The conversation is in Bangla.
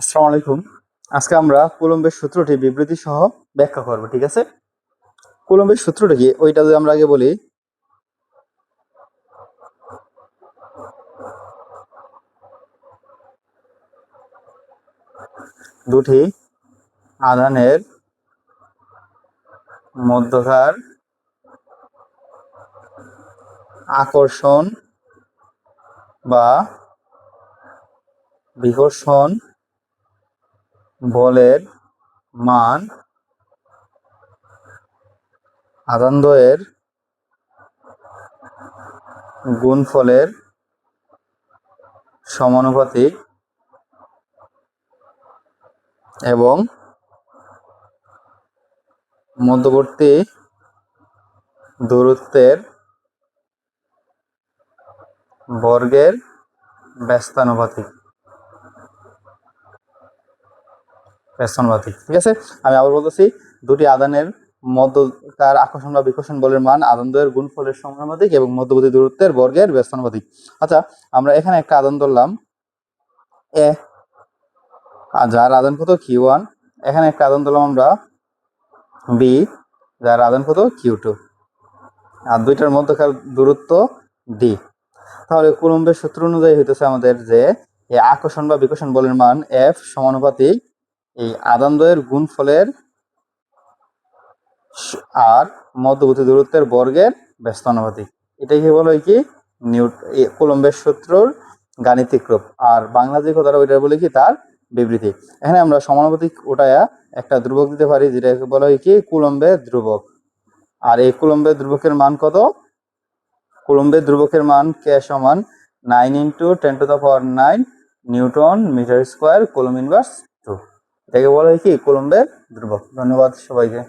আসসালামু আলাইকুম। আজকে আমরা কুলম্বের সূত্রটি বিবৃতি সহ ব্যাখ্যা করব, ঠিক আছে? কুলম্বের সূত্রটা কি ওইটা যদি আমরা আগে বলি, দুটি আধানের মধ্যকার আকর্ষণ বা বিকর্ষণ বলের মান আধানদ্বয়ের গুণফলের সমানুপাতিক এবং মধ্যবর্তী দূরত্বের বর্গের ব্যস্তানুপাতিক। ঠিক আছে, আমি আবার বলতেছি, দুটি আধানের মধ্যকার আকর্ষণ বা বিকর্ষণ বলের মান আধানদ্বয়ের গুণফলের সমানুপাতিক এবং মধ্যবর্তী দূরত্বের বর্গের ব্যস্তানুপাতিক। আচ্ছা, আমরা এখানে একটা আধান ধরলাম এ, যার আধান কত Q1, এখানে একটা আধান ধরলাম আমরা বি, যার আধান কত Q2, আর দুইটার মধ্যকার দূরত্ব ডি। তাহলে কুলম্বের সূত্র অনুযায়ী হইতেছে আমাদের যে এই আকর্ষণ বা বিকর্ষণ বলের মান F সমানুপাতিক এই আধানদ্বয়ের গুণফলের আর মধ্যবর্তী দূরত্বের বর্গের ব্যস্তানুপাতিক। এটাকে বলা হয় কি কুলম্বের সূত্রর গাণিতিক রূপ, আর বাংলা যে কথাটা ওইটা বলে কি তার বিবৃতি। এখানে আমরা সমানুপাতিক ওটায়া একটা ধ্রুবক দিতে পারি, যেটাকে বলা হয় কি কুলম্বের ধ্রুবক। আর এই কুলম্বের ধ্রুবকের মান কত? কুলম্বের ধ্রুবকের মান K সমান 9 × 10⁹ newton metre square coulomb inverse 2। এটাকে বলা হয় কি কুলম্বের ধ্রুবক। ধন্যবাদ সবাইকে।